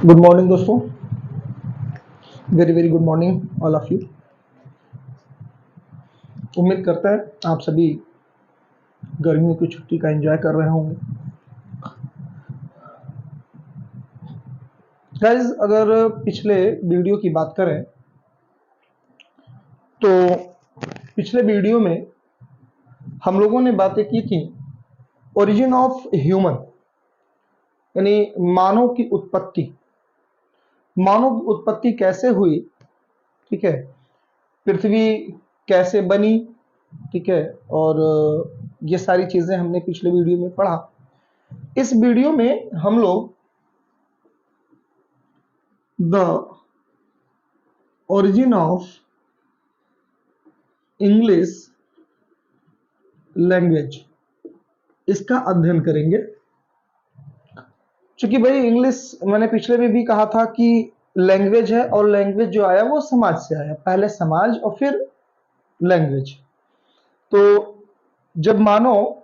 Good morning दोस्तों। Very very good morning all of you. उम्मीद करता है आप सभी गर्मियों की छुट्टी का एंजॉय कर रहे होंगे। गाइस, अगर पिछले वीडियो की बात करें तो पिछले वीडियो में हम लोगों ने बातें की थी ओरिजिन ऑफ ह्यूमन, यानी मानव की उत्पत्ति। मानव की उत्पत्ति कैसे हुई, ठीक है, पृथ्वी कैसे बनी, ठीक है, और ये सारी चीजें हमने पिछले वीडियो में पढ़ा। इस वीडियो में हम लोग the origin of English language इसका अध्ययन करेंगे। क्योंकि भाई इंग्लिश, मैंने पिछले में भी कहा था कि लैंग्वेज है, और लैंग्वेज जो आया वो समाज से आया, पहले समाज और फिर लैंग्वेज। तो जब मानव,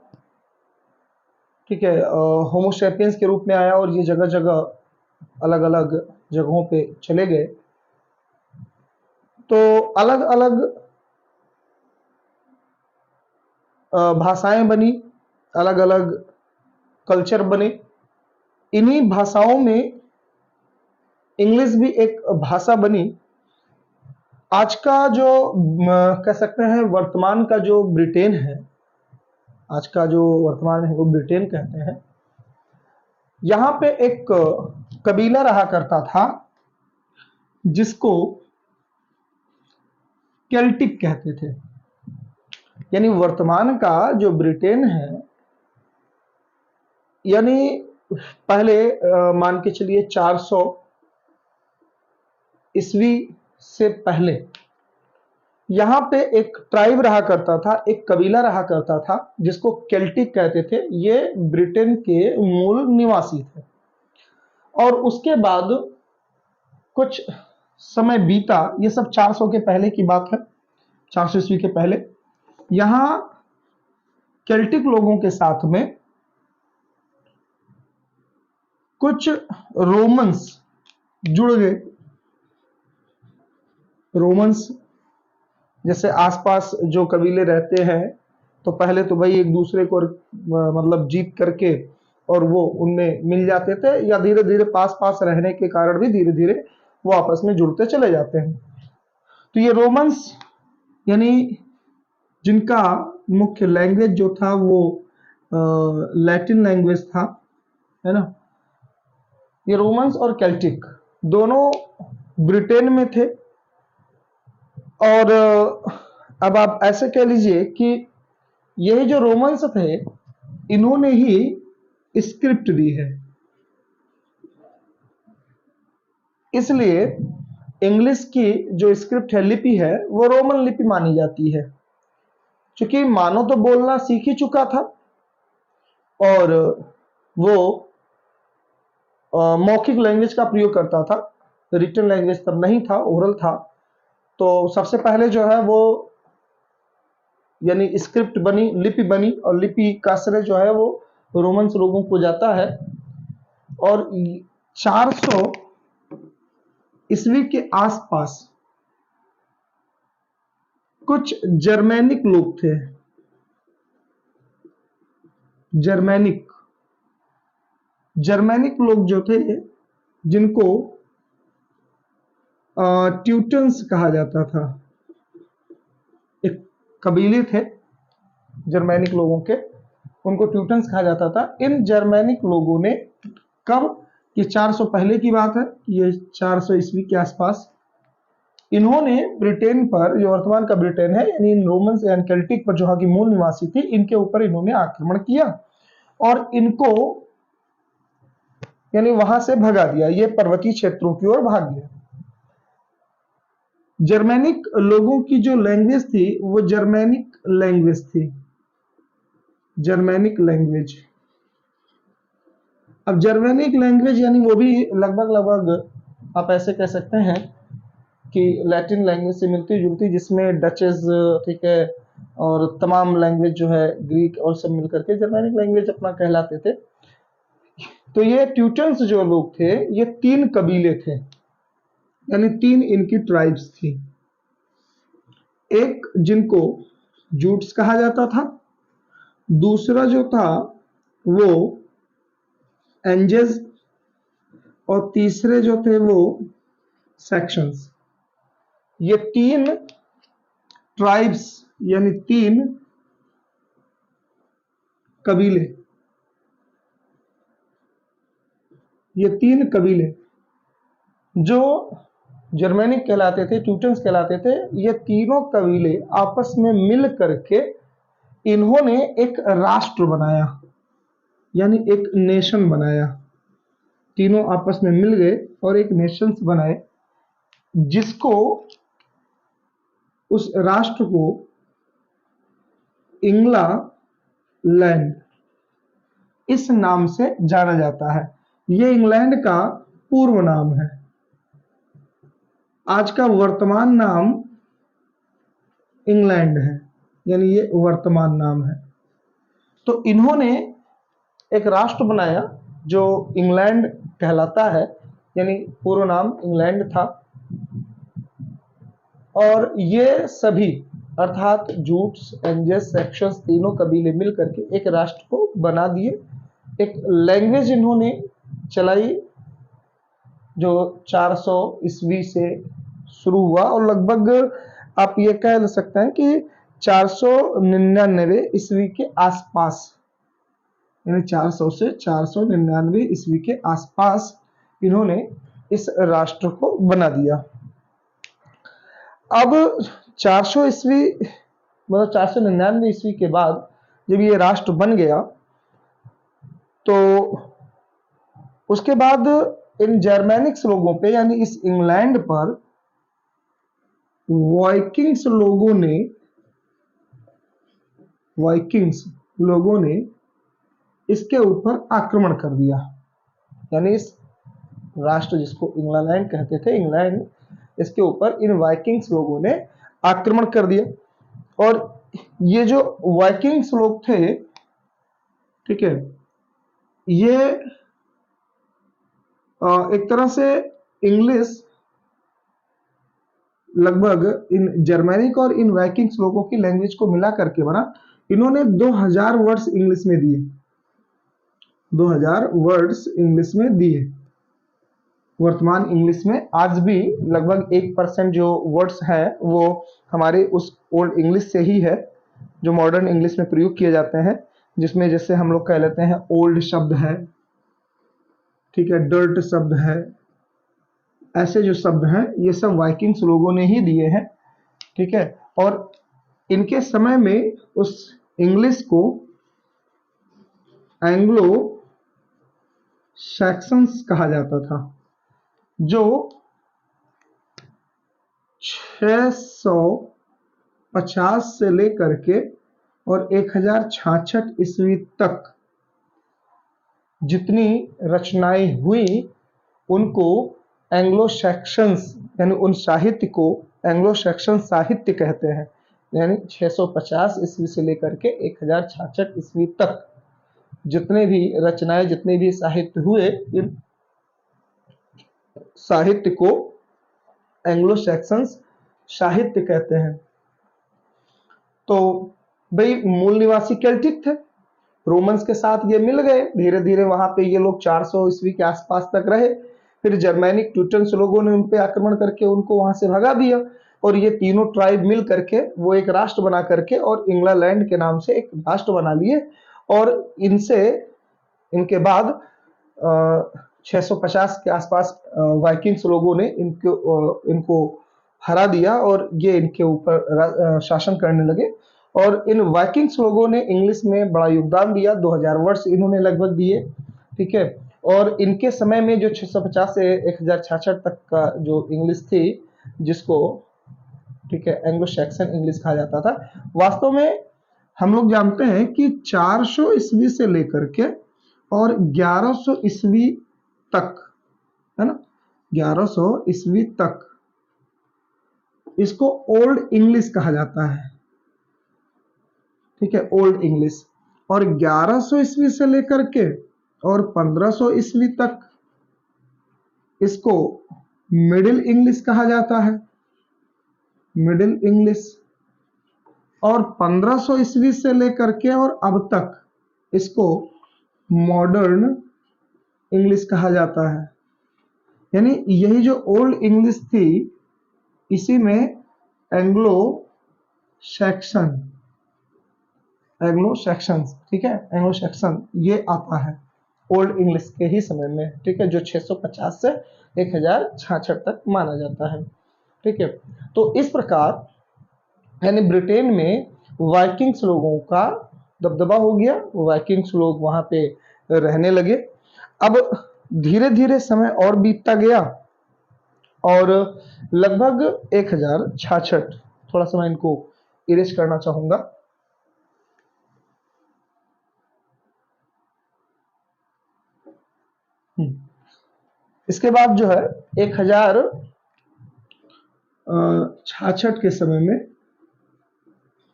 ठीक है, होमोसेपियंस के रूप में आया और ये जगह जगह अलग अलग जगहों पे चले गए, तो अलग अलग भाषाएं बनी, अलग अलग कल्चर बने। इन्हीं भाषाओं में इंग्लिश भी एक भाषा बनी। आज का जो कह सकते हैं वर्तमान का जो ब्रिटेन है, आज का जो वर्तमान है वो ब्रिटेन कहते हैं। यहाँ पे एक कबीला रहा करता था जिसको केल्टिक कहते थे। यानी वर्तमान का जो ब्रिटेन है, यानी पहले मान के चलिए 400 ईस्वी से पहले यहाँ पे एक ट्राइब रहा करता था, एक कबीला रहा करता था जिसको केल्टिक कहते थे। ये ब्रिटेन के मूल निवासी थे। और उसके बाद कुछ समय बीता, ये सब 400 के पहले की बात है, 400 ईस्वी के पहले। यहाँ केल्टिक लोगों के साथ में कुछ रोमन्स जुड़ गए। रोमन्स जैसे आसपास जो कबीले रहते हैं, तो पहले तो भाई एक दूसरे को मतलब जीत करके और वो उनमें मिल जाते थे, या धीरे धीरे पास पास रहने के कारण भी धीरे धीरे वो आपस में जुड़ते चले जाते हैं। तो ये रोमन्स, यानी जिनका मुख्य लैंग्वेज जो था वो लैटिन लैंग्वेज था, है ना। ये रोमन्स और केल्टिक दोनों ब्रिटेन में थे। और अब आप ऐसे कह लीजिए कि यही जो रोमन्स थे, इन्होंने ही स्क्रिप्ट दी है। इसलिए इंग्लिश की जो स्क्रिप्ट है, लिपि है, वो रोमन लिपि मानी जाती है। क्योंकि मानव तो बोलना सीख ही चुका था और वो मौखिक लैंग्वेज का प्रयोग करता था। रिटन लैंग्वेज तब नहीं था, ओरल था। तो सबसे पहले जो है वो यानी स्क्रिप्ट बनी, लिपि बनी, और लिपि का श्रेय जो है वो रोमन्स लोगों को जाता है। और 400 ईस्वी के आसपास कुछ जर्मैनिक लोग थे। जर्मैनिक लोग जो थे, जिनको ट्यूटन्स कहा जाता था, एक कबीले थे जर्मैनिक लोगों के, उनको ट्यूटन्स कहा जाता था। इन जर्मैनिक लोगों ने कब, ये 400 पहले की बात है, ये 400 ईस्वी के आसपास, इन्होंने ब्रिटेन पर, जो वर्तमान का ब्रिटेन है, यानी इन रोमन्स एंड केल्टिक पर, जो यहाँ की मूल निवासी थी, इनके ऊपर इन्होंने आक्रमण किया और इनको यानी वहां से भगा दिया। ये पर्वतीय क्षेत्रों की ओर भाग गया। जर्मैनिक लोगों की जो लैंग्वेज थी वो जर्मैनिक लैंग्वेज थी, जर्मैनिक लैंग्वेज। अब जर्मैनिक लैंग्वेज यानी वो भी लगभग लगभग आप ऐसे कह सकते हैं कि लैटिन लैंग्वेज से मिलती जुलती, जिसमें डचेस, ठीक है, और तमाम लैंग्वेज जो है ग्रीक और सब मिलकर के जर्मैनिक लैंग्वेज अपना कहलाते थे। तो ये ट्यूटन्स जो लोग थे ये 3 कबीले थे, यानी 3 इनकी ट्राइब्स थी। एक जिनको जूट्स कहा जाता था, दूसरा जो था वो एंजेस, और तीसरे जो थे वो सेक्शंस। ये 3 ट्राइब्स यानी 3 कबीले, ये 3 कबीले जो जर्मेनिक कहलाते थे, ट्यूटन्स कहलाते थे, ये तीनों कबीले आपस में मिल करके इन्होंने एक राष्ट्र बनाया, यानी एक नेशन बनाया। तीनों आपस में मिल गए और एक नेशंस बनाए, जिसको, उस राष्ट्र को इंग्ला लैंड इस नाम से जाना जाता है। ये इंग्लैंड का पूर्व नाम है। आज का वर्तमान नाम इंग्लैंड है, यानी ये वर्तमान नाम है। तो इन्होंने एक राष्ट्र बनाया जो इंग्लैंड कहलाता है, यानी पूर्व नाम इंग्लैंड था। और ये सभी अर्थात जूट्स, एंजेस, सेक्शंस तीनों कबीले मिल करके एक राष्ट्र को बना दिए। एक लैंग्वेज इन्होंने चलाई जो 400 ईस्वी से शुरू हुआ और लगभग आप ये कह सकते हैं कि 499 ईस्वी के आसपास, यानी 400 से 499 ईस्वी के आसपास इन्होंने इस राष्ट्र को बना दिया। अब 400 ईस्वी मतलब 499 ईस्वी के बाद जब ये राष्ट्र बन गया तो उसके बाद इन जर्मेनिक्स लोगों पे यानी इस इंग्लैंड पर वाइकिंग्स लोगों ने इसके ऊपर आक्रमण कर दिया। यानी इस राष्ट्र जिसको इंग्लैंड कहते थे, इंग्लैंड, इसके ऊपर इन वाइकिंग्स लोगों ने आक्रमण कर दिया। और ये जो वाइकिंग्स लोग थे, ठीक है, ये एक तरह से इंग्लिश लगभग इन जर्मनिक और इन वाइकिंग्स लोगों की लैंग्वेज को मिला करके बना। इन्होंने 2000 वर्ड्स इंग्लिश में दिए, 2000 वर्ड्स इंग्लिश में दिए। वर्तमान इंग्लिश में आज भी लगभग 1% जो वर्ड्स हैं वो हमारे उस ओल्ड इंग्लिश से ही है जो मॉडर्न इंग्लिश में प्रयोग किए जाते हैं, जिसमें जैसे हम लोग कह लेते हैं ओल्ड शब्द है, ठीक है, डर्ट शब्द है, ऐसे जो शब्द हैं ये सब वाइकिंग्स लोगों ने ही दिए हैं, ठीक है। और इनके समय में उस इंग्लिश को एंग्लो सैक्सन्स कहा जाता था, जो 650 से लेकर के और 1066 ईस्वी तक जितनी रचनाएं हुई उनको एंग्लो सैक्सन्स, यानी उन साहित्य को एंग्लो सैक्सन साहित्य कहते हैं। यानी 650 ईस्वी से लेकर के 1066 ईस्वी तक जितने भी रचनाएं, जितने भी साहित्य हुए, इन साहित्य को एंग्लो सैक्सन्स साहित्य कहते हैं। तो भाई मूल निवासी केल्टिक थे, रोमन्स के साथ ये मिल गए, धीरे धीरे वहां पे ये लोग 400 ईस्वी के आसपास तक रहे। फिर जर्मैनिक ट्यूटन्स लोगों ने उन पे आक्रमण करके उनको वहां से भगा दिया और ये तीनों ट्राइब मिल करके वो एक राष्ट्र बना करके और इंग्लैंड के नाम से एक राष्ट्र बना लिए। और इनके बाद 650 के आसपास वाइकिंग्स लोगों ने इनको हरा दिया और ये इनके ऊपर शासन करने लगे। और इन वाइकिंग्स लोगों ने इंग्लिश में बड़ा योगदान दिया, 2000 वर्ष इन्होंने लगभग दिए, ठीक है। और इनके समय में जो 650 से 1066 तक का जो इंग्लिश थी, जिसको, ठीक है, एंग्लो सैक्सन इंग्लिश कहा जाता था, वास्तव में हम लोग जानते हैं कि 400 ईस्वी से लेकर के और 1100 ईस्वी तक, है ना, 1100 ईस्वी तक इसको ओल्ड इंग्लिश कहा जाता है, ठीक है, ओल्ड इंग्लिश। और 1100 ईस्वी से लेकर के और 1500 ईस्वी तक इसको मिडिल इंग्लिश कहा जाता है, मिडिल इंग्लिश। और 1500 ईस्वी से लेकर के और अब तक इसको मॉडर्न इंग्लिश कहा जाता है। यानी यही जो ओल्ड इंग्लिश थी, इसी में एंग्लो सैक्सन, एंग्लो सैक्सन, ठीक है, एंग्लो सैक्सन ये आता है ओल्ड इंग्लिश के ही समय में, ठीक है, जो 650 से 1066 तक माना जाता है, ठीक है। तो इस प्रकार यानी ब्रिटेन में वाइकिंग्स लोगों का दबदबा हो गया, वाइकिंग्स लोग वहां पे रहने लगे। अब धीरे धीरे समय और बीतता गया और लगभग 1066, थोड़ा सा मैं इनको इरेज करना चाहूंगा। इसके बाद जो है 1066 के समय में,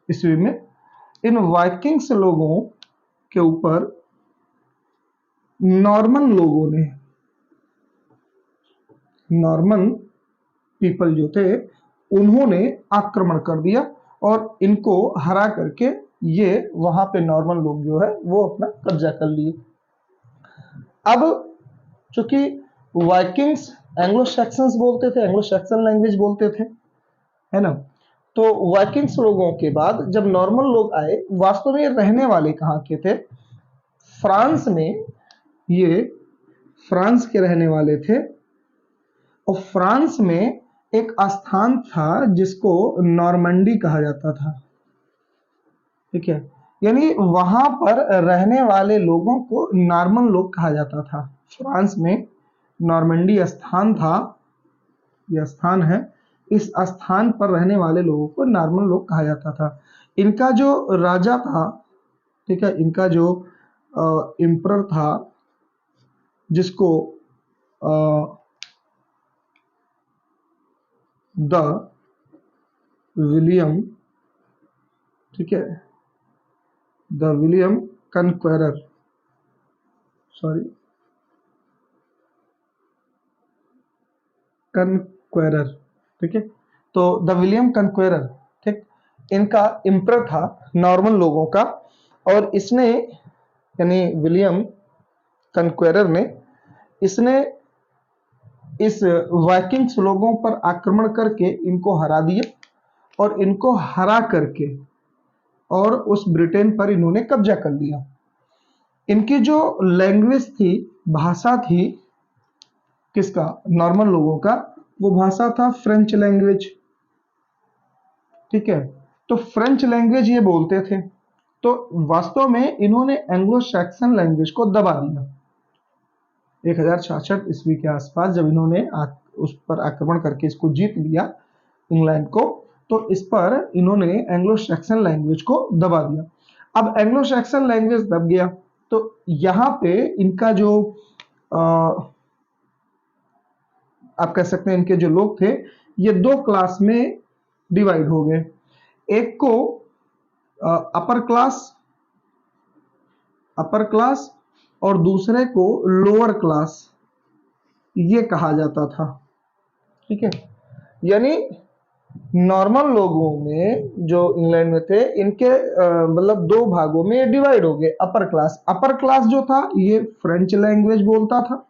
ईस्वी में, इन वाइकिंग्स लोगों के ऊपर नॉर्मन लोगों ने, नॉर्मन पीपल जो थे, उन्होंने आक्रमण कर दिया और इनको हरा करके ये वहां पे नॉर्मन लोग जो है वो अपना कब्जा कर लिए। अब चूंकि वाइकिंग्स एंग्लो सैक्सन्स बोलते थे, एंग्लो सैक्सन लैंग्वेज बोलते थे, है ना, तो वाइकिंग्स लोगों के बाद जब नॉर्मन लोग आए, वास्तव में रहने वाले कहाँ के थे? फ्रांस में, ये फ्रांस के रहने वाले थे। और फ्रांस में एक स्थान था जिसको नॉर्मंडी कहा जाता था, ठीक है, यानी वहां पर रहने वाले लोगों को नॉर्मन लोग कहा जाता था। फ्रांस में नॉर्मंडी स्थान था, यह स्थान है, इस स्थान पर रहने वाले लोगों को नॉर्मन लोग कहा जाता था। इनका जो राजा था, ठीक है, इनका जो एम्परर था, जिसको द विलियम, ठीक है, द विलियम कनक्वेरर, सॉरी, कनक्वेरर, ठीक है, तो द विलियम कनक्वेरर, ठीक, इनका एम्परर था नॉर्मन लोगों का। और इसने, यानी विलियम कनक्वेरर ने, इसने इस वाइकिंग्स लोगों पर आक्रमण करके इनको हरा दिया और इनको हरा करके और उस ब्रिटेन पर इन्होंने कब्जा कर लिया। इनकी जो लैंग्वेज थी, भाषा थी, किसका? नॉर्मल लोगों का, वो भाषा था फ्रेंच लैंग्वेज, ठीक है, तो फ्रेंच लैंग्वेज ये बोलते थे। तो वास्तव में इन्होंने एंग्लो सैक्सन लैंग्वेज को दबा दिया 1066 ईस्वी के आसपास, जब इन्होंने उस पर आक्रमण करके इसको जीत लिया इंग्लैंड को, तो इस पर इन्होंने एंग्लो सैक्सन लैंग्वेज को दबा दिया। अब एंग्लो सैक्सन लैंग्वेज दब गया तो यहाँ पे इनका जो आप कह सकते हैं इनके जो लोग थे, ये दो क्लास में डिवाइड हो गए। एक को अपर क्लास और दूसरे को लोअर क्लास ये कहा जाता था, ठीक है। यानी नॉर्मल लोगों में जो इंग्लैंड में थे, इनके मतलब दो भागों में डिवाइड हो गए। अपर क्लास जो था ये फ्रेंच लैंग्वेज बोलता था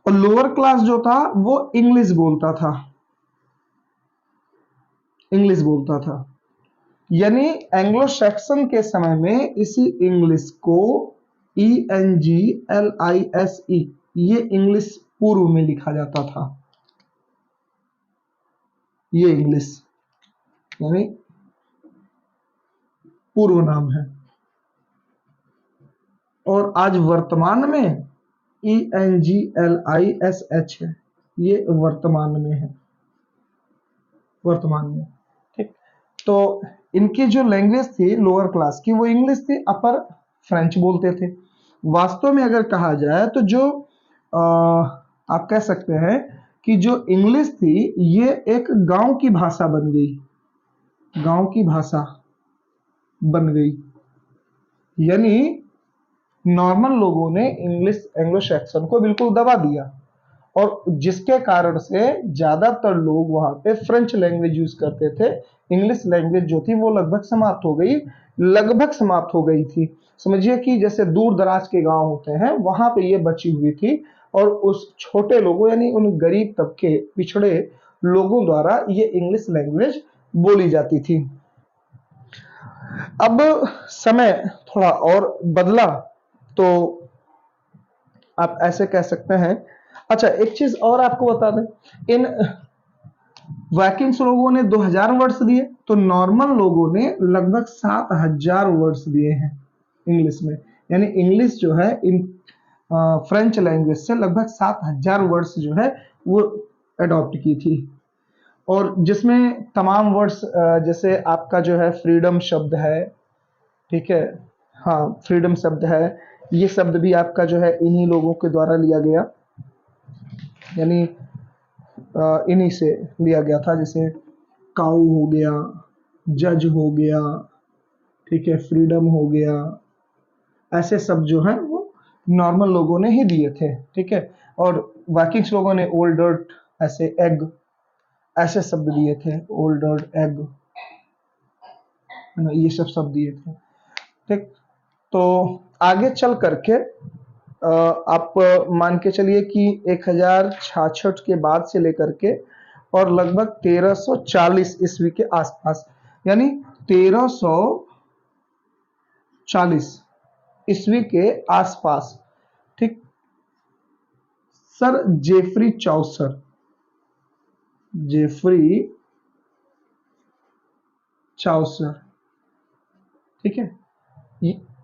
और लोअर क्लास जो था वो इंग्लिश बोलता था। यानी एंग्लो सैक्सन के समय में इसी इंग्लिश को ENGLISE ये इंग्लिश पूर्व में लिखा जाता था। ये इंग्लिश यानी पूर्व नाम है, और आज वर्तमान में ENGLISH है, ये वर्तमान में है, ठीक। तो इनकी जो लैंग्वेज थी लोअर क्लास की वो इंग्लिश थी, अपर फ्रेंच बोलते थे। वास्तव में अगर कहा जाए तो जो आप कह सकते हैं कि जो इंग्लिश थी ये एक गांव की भाषा बन गई, यानी नॉर्मल लोगों ने इंग्लिश एंग्लो सैक्सन को बिल्कुल दबा दिया, और जिसके कारण से ज्यादातर लोग वहां पे फ्रेंच लैंग्वेज यूज करते थे। इंग्लिश लैंग्वेज जो थी वो लगभग समाप्त हो गई, लगभग समाप्त हो गई थी। समझिए कि जैसे दूर दराज के गांव होते हैं वहां पे ये बची हुई थी, और उस छोटे लोगों यानी उन गरीब तबके पिछड़े लोगों द्वारा ये इंग्लिश लैंग्वेज बोली जाती थी। अब समय थोड़ा और बदला, तो आप ऐसे कह सकते हैं। अच्छा, एक चीज और आपको बता दें, इन वाइकिंग्स लोगों ने 2000 वर्ड्स दिए, तो नॉर्मल लोगों ने लगभग 7000 वर्ड्स दिए हैं इंग्लिश में। यानी इंग्लिश जो है इन फ्रेंच लैंग्वेज से लगभग 7000 वर्ड्स जो है वो अडॉप्ट की थी, और जिसमें तमाम वर्ड्स जैसे आपका जो है फ्रीडम शब्द है, ठीक है, हाँ फ्रीडम शब्द है, ये शब्द भी आपका जो है इन्हीं लोगों के द्वारा लिया गया, यानी इन्हीं से लिया गया था। जैसे काऊ हो गया, जज हो गया, ठीक है, फ्रीडम हो गया, ऐसे शब्द जो हैं वो नॉर्मल लोगों ने ही दिए थे, ठीक है। और वाइकिंग्स लोगों ने ओल्ड डर्ट, ऐसे एग, ऐसे शब्द दिए थे, ओल्ड डर्ट, एग, ये सब शब्द दिए थे, ठीक। तो आगे चल करके आप मान के चलिए कि 1066 के बाद से लेकर के और लगभग 1340 ईस्वी के आसपास, यानी 1340 ईस्वी के आसपास, ठीक, sir Geoffrey Chaucer, Geoffrey Chaucer, ठीक है,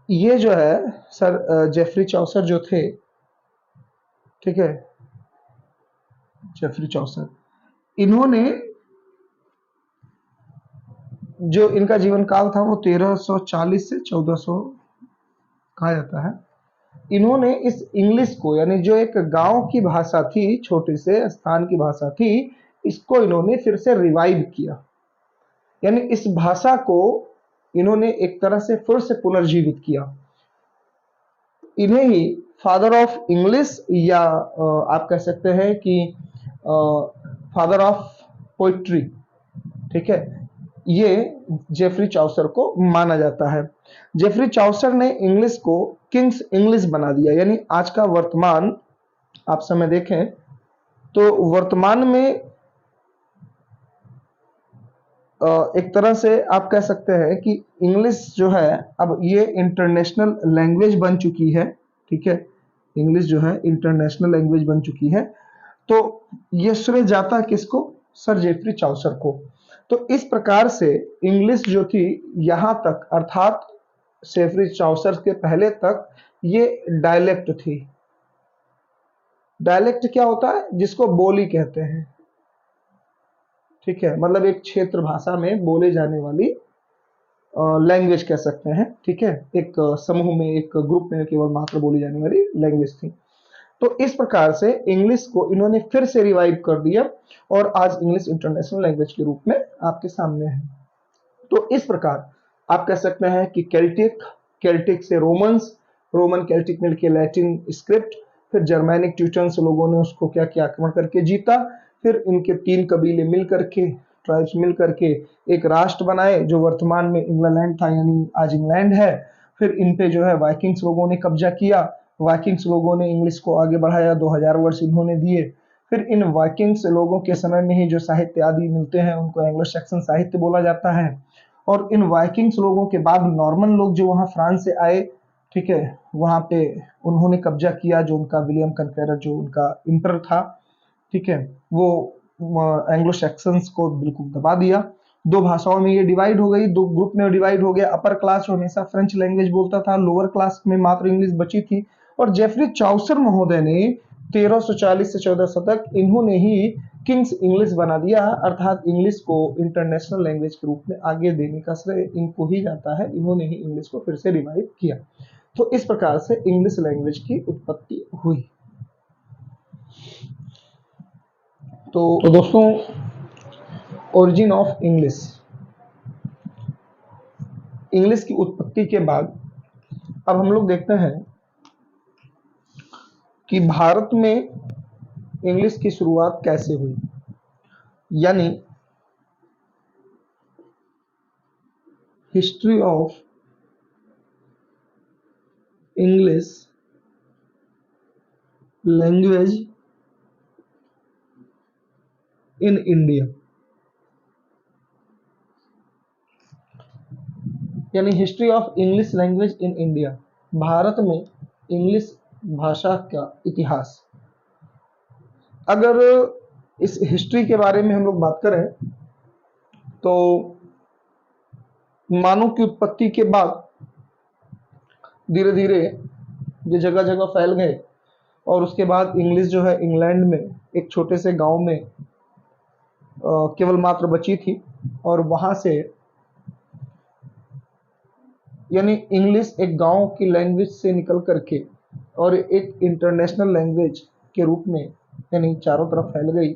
ये जो है सर जेफरी चौसर जो थे, ठीक है, जेफरी चौसर, इन्होंने जो इनका जीवन काल था वो 1340 से 1400 कहा जाता है। इन्होंने इस इंग्लिश को, यानी जो एक गांव की भाषा थी, छोटे से स्थान की भाषा थी, इसको इन्होंने फिर से रिवाइव किया, यानी इस भाषा को इन्होंने एक तरह से फिर से पुनर्जीवित किया। इन्हें ही फादर ऑफ इंग्लिश, या आप कह सकते हैं कि फादर ऑफ पोइट्री, ठीक है, ये जेफरी चौसर को माना जाता है। जेफरी चौसर ने इंग्लिश को किंग्स इंग्लिश बना दिया, यानी आज का वर्तमान आप समय देखें तो वर्तमान में एक तरह से आप कह सकते हैं कि इंग्लिश जो है अब ये इंटरनेशनल लैंग्वेज बन चुकी है, ठीक है, इंग्लिश जो है इंटरनेशनल लैंग्वेज बन चुकी है। तो ये श्रेय जाता है किसको? सर जेफरी चौसर को। तो इस प्रकार से इंग्लिश जो थी यहाँ तक, अर्थात जेफरी चौसर के पहले तक ये डायलेक्ट थी। डायलेक्ट क्या होता है? जिसको बोली कहते हैं, ठीक है, मतलब एक क्षेत्र भाषा में बोले जाने वाली लैंग्वेज कह सकते हैं, ठीक है, एक समूह में, एक ग्रुप में केवल मात्र बोली जाने वाली लैंग्वेज थी। तो इस प्रकार से इंग्लिश को इन्होंने फिर से रिवाइव कर दिया और आज इंग्लिश इंटरनेशनल लैंग्वेज के रूप में आपके सामने है। तो इस प्रकार आप कह सकते हैं कि केल्टिक, केल्टिक से रोमन्स, रोमन केल्टिक मिलके लैटिन स्क्रिप्ट, फिर जर्मैनिक ट्यूटन्स लोगों ने उसको क्या किया, आक्रमण करके जीता, फिर इनके 3 कबीले मिल करके, ट्राइब्स मिल करके एक राष्ट्र बनाए जो वर्तमान में इंग्लैंड था, यानी आज इंग्लैंड है। फिर इन पे जो है वाइकिंग्स लोगों ने कब्जा किया, वाइकिंग्स लोगों ने इंग्लिश को आगे बढ़ाया, 2000 वर्ष इन्होंने दिए। फिर इन वाइकिंग्स लोगों के समय में ही जो साहित्य आदि मिलते हैं उनको एंग्लो सैक्सन साहित्य बोला जाता है। और इन वाइकिंग्स लोगों के बाद नॉर्मन लोग जो वहाँ फ्रांस से आए, ठीक है, वहाँ पे उन्होंने कब्जा किया, जो उनका विलियम कन्फेरर जो उनका इंटर था, ठीक है, वो एंग्लो सैक्सन्स को बिल्कुल दबा दिया। 2 भाषाओं में ये डिवाइड हो गई, 2 ग्रुप में डिवाइड हो गया। अपर क्लास हमेशा फ्रेंच लैंग्वेज बोलता था, लोअर क्लास में मात्र इंग्लिश बची थी। और जेफरी चौसर महोदय ने 1340 से 1400 तक इन्होंने ही किंग्स इंग्लिश बना दिया, अर्थात इंग्लिश को इंटरनेशनल लैंग्वेज के रूप में आगे देने का श्रेय इनको ही जाता है। इन्होंने ही इंग्लिश को फिर से रिवाइव किया। तो इस प्रकार से इंग्लिश लैंग्वेज की उत्पत्ति हुई। तो दोस्तों, ओरिजिन ऑफ इंग्लिश, इंग्लिश की उत्पत्ति के बाद अब हम लोग देखते हैं कि भारत में इंग्लिश की शुरुआत कैसे हुई, यानी history of English language in India, यानी history of English language in India, Bharat में इंग्लिश भाषा का इतिहास। अगर इस हिस्ट्री के बारे में हम लोग बात करें तो मानव की उत्पत्ति के बाद धीरे धीरे ये जगह जगह फैल गए और उसके बाद इंग्लिश जो है इंग्लैंड में एक छोटे से गांव में केवल मात्र बची थी, और वहां से यानी इंग्लिश एक गांव की लैंग्वेज से निकल करके और एक इंटरनेशनल लैंग्वेज के रूप में यानी चारों तरफ फैल गई।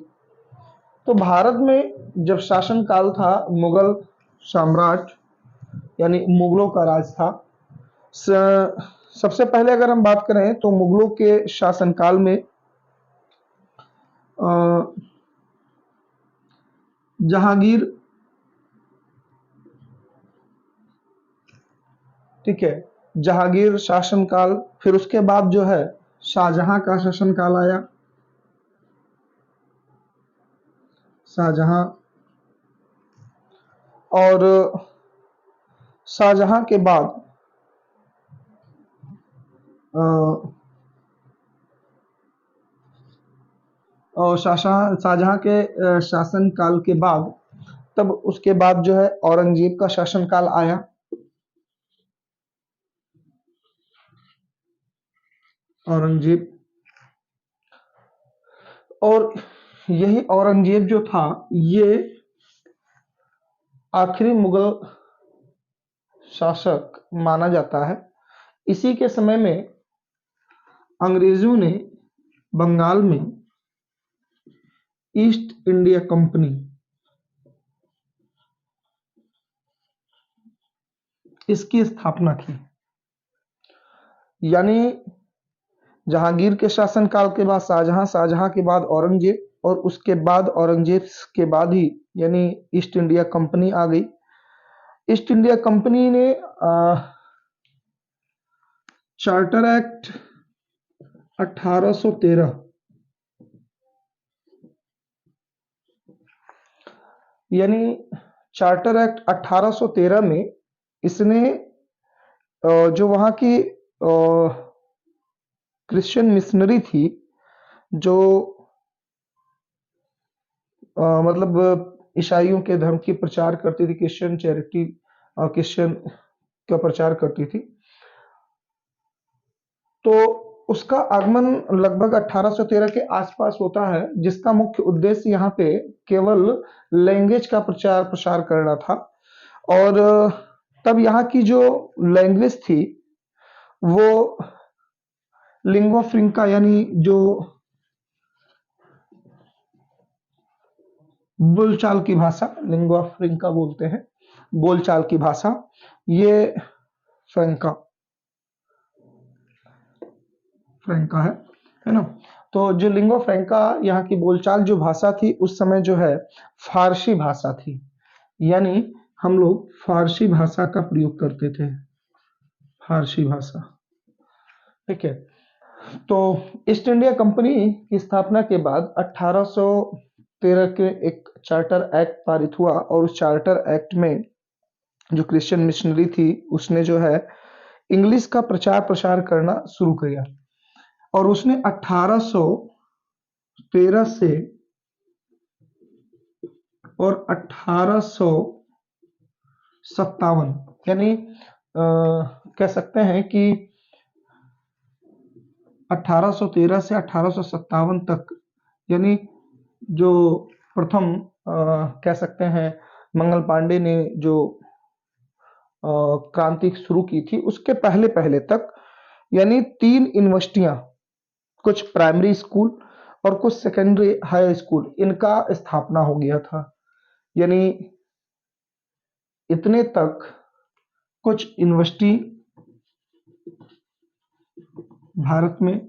तो भारत में जब शासन काल था, मुगल साम्राज्य यानी मुगलों का राज था। सबसे पहले अगर हम बात करें तो मुगलों के शासनकाल में जहांगीर, ठीक है, जहांगीर शासनकाल, फिर उसके बाद जो है शाहजहां का शासनकाल आया, शाहजहां, और शाहजहां के बाद और शाहजहां के शासन काल के बाद तब उसके बाद जो है औरंगजेब का शासन काल आया। औरंगजेब, और यही औरंगजेब जो था ये आखिरी मुगल शासक माना जाता है। इसी के समय में अंग्रेजों ने बंगाल में ईस्ट इंडिया कंपनी इसकी स्थापना की, यानी जहांगीर के शासनकाल के बाद शाहजहां, शाहजहां के बाद औरंगजेब, और उसके बाद औरंगजेब के बाद ही यानी ईस्ट इंडिया कंपनी आ गई। ईस्ट इंडिया कंपनी ने चार्टर एक्ट 1813 यानी चार्टर एक्ट 1813 में इसने जो वहां की क्रिश्चियन मिशनरी थी, जो मतलब ईसाइयों के धर्म की प्रचार करती थी, क्रिश्चियन चैरिटी क्रिश्चियन का प्रचार करती थी, तो उसका आगमन लगभग 1813 के आसपास होता है, जिसका मुख्य उद्देश्य यहाँ पे केवल लैंग्वेज का प्रचार प्रसार करना था। और तब यहाँ की जो लैंग्वेज थी वो लिंग्वा फ्रिंका, यानी जो बोलचाल की भाषा, लिंग्वा फ्रिंका बोलते हैं, बोलचाल की भाषा, ये फ्रैंका फ्रैंका है ना। तो जो लिंग्वा फ्रैंका यहाँ की बोलचाल जो भाषा थी उस समय जो है फारसी भाषा थी, यानी हम लोग फारसी भाषा का प्रयोग करते थे, फारसी भाषा, ठीक है। तो ईस्ट इंडिया कंपनी की स्थापना के बाद 1813 के एक चार्टर एक्ट पारित हुआ, और उस चार्टर एक्ट में जो क्रिश्चियन मिशनरी थी उसने जो है इंग्लिश का प्रचार प्रसार करना शुरू किया, और उसने 1813 से और 1857 यानी कह सकते हैं कि 1813 से 1857 तक, यानी जो प्रथम कह सकते हैं मंगल पांडे ने जो क्रांति शुरू की थी उसके पहले पहले तक, यानी 3 यूनिवर्सिटियां, कुछ प्राइमरी स्कूल और कुछ सेकेंडरी हाई स्कूल, इनका स्थापना हो गया था। यानी इतने तक कुछ यूनिवर्सिटी भारत में,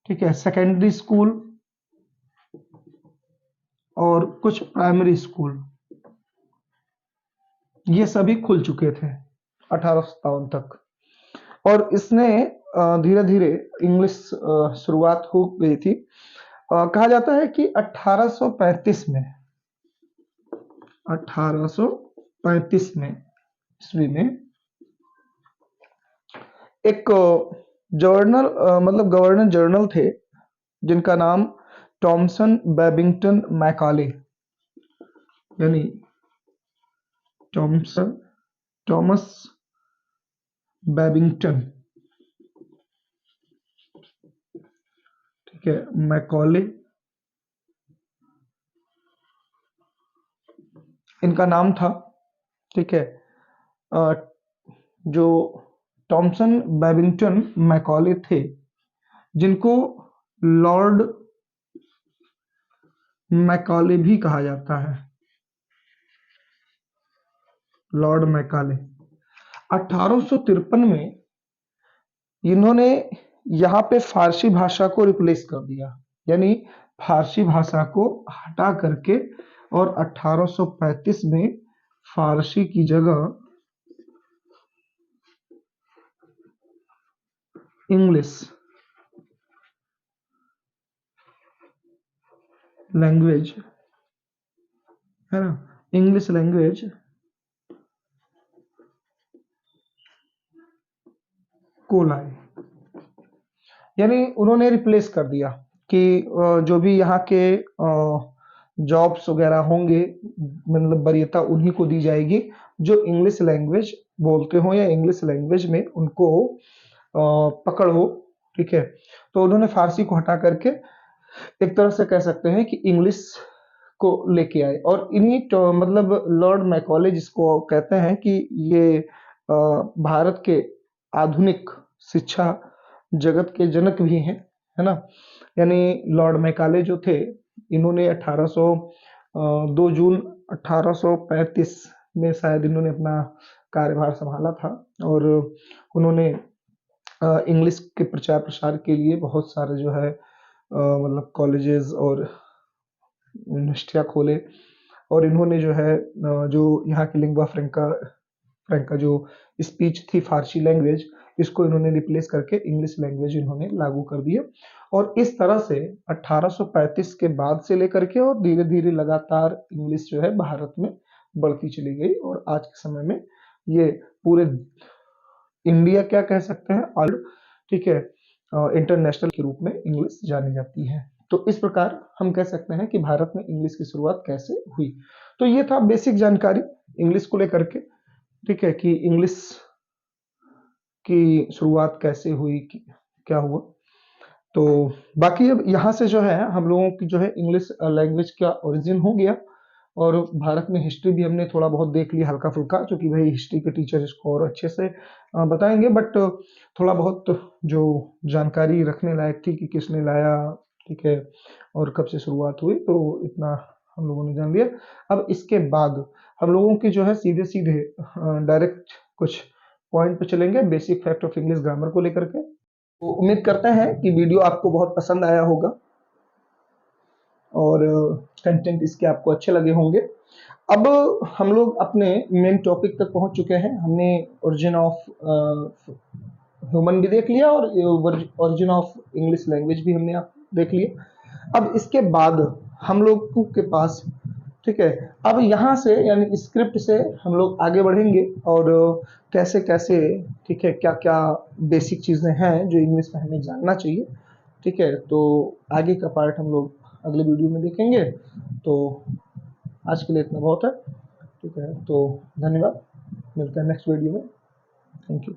ठीक है, सेकेंडरी स्कूल और कुछ प्राइमरी स्कूल, ये सभी खुल चुके थे 1857 तक। और इसने धीरे धीरे इंग्लिश शुरुआत हो गई थी। कहा जाता है कि 1835 में 1835 में ईस्वी में एक जर्नल मतलब गवर्नर जनरल थे जिनका नाम टॉमसन बेबिंगटन मैकाले, यानी टॉमस बेबिंगटन, ठीक है, मैकॉले इनका नाम था। ठीक है, जो टॉमसन बेबिंगटन मैकॉले थे, जिनको लॉर्ड मैकॉले भी कहा जाता है, लॉर्ड मैकाले। 1853 में इन्होंने यहाँ पे फारसी भाषा को रिप्लेस कर दिया, यानी फारसी भाषा को हटा करके, और 1835 में फारसी की जगह इंग्लिश लैंग्वेज, है ना, इंग्लिश लैंग्वेज को लाए। यानी उन्होंने रिप्लेस कर दिया कि जो भी यहाँ के जॉब्स वगैरह होंगे, मतलब वरीयता उन्हीं को दी जाएगी जो इंग्लिश लैंग्वेज बोलते हो या इंग्लिश लैंग्वेज में उनको पकड़ हो। ठीक है, तो उन्होंने फारसी को हटा करके एक तरह से कह सकते हैं कि इंग्लिश को लेके आए। और इन्हीं तो मतलब लॉर्ड मैकॉले जिसको कहते हैं कि ये भारत के आधुनिक शिक्षा जगत के जनक भी हैं, है ना। यानी लॉर्ड मैकाले जो थे, इन्होंने 2 जून 1835 में शायद इन्होंने अपना कार्यभार संभाला था, और उन्होंने इंग्लिश के प्रचार प्रसार के लिए बहुत सारे जो है मतलब कॉलेजेस और यूनिवर्सिटियाँ खोले। और इन्होंने जो है जो यहाँ की लिंग्वा फ्रैंका जो स्पीच थी फारसी लैंग्वेज, इसको इन्होंने रिप्लेस करके इंग्लिश लैंग्वेज इन्होंने लागू कर दिया। और इस तरह से 1835 के बाद से लेकर के और धीरे धीरे लगातार इंग्लिश जो है भारत में बढ़ती चली गई, और आज के समय में ये पूरे इंडिया क्या कह सकते हैं, और ठीक है, इंटरनेशनल के रूप में इंग्लिश जानी जाती है। तो इस प्रकार हम कह सकते हैं कि भारत में इंग्लिश की शुरुआत कैसे हुई। तो ये था बेसिक जानकारी इंग्लिश को लेकर के, ठीक है, कि इंग्लिश की शुरुआत कैसे हुई, क्या हुआ। तो बाकी अब यहाँ से जो है हम लोगों की जो है इंग्लिश लैंग्वेज का ओरिजिन हो गया, और भारत में हिस्ट्री भी हमने थोड़ा बहुत देख लिया हल्का फुल्का, क्योंकि भाई हिस्ट्री के टीचर इसको और अच्छे से बताएंगे, बट थोड़ा बहुत जो जानकारी रखने लायक थी कि किसने लाया, ठीक है, और कब से शुरुआत हुई, तो इतना हम लोगों ने जान लिया। अब इसके बाद हम लोगों की जो है सीधे सीधे डायरेक्ट कुछ पॉइंट पे चलेंगे basic fact of English grammar को लेकर के। तो उम्मीद करते हैं कि वीडियो आपको बहुत पसंद आया होगा और कंटेंट इसके आपको अच्छे लगे होंगे। अब हम लोग अपने मेन टॉपिक तक पहुंच चुके हैं। हमने ओरिजिन ऑफ ह्यूमन भी देख लिया, और ओरिजिन ऑफ इंग्लिश लैंग्वेज भी हमने देख लिया। अब इसके बाद हम लोग के पास, ठीक है, अब यहाँ से यानी स्क्रिप्ट से हम लोग आगे बढ़ेंगे, और कैसे कैसे, ठीक है, क्या क्या बेसिक चीज़ें हैं जो इंग्लिश में हमें जानना चाहिए। ठीक है, तो आगे का पार्ट हम लोग अगले वीडियो में देखेंगे। तो आज के लिए इतना बहुत है, ठीक है, तो धन्यवाद, मिलते हैं नेक्स्ट वीडियो में। Thank you.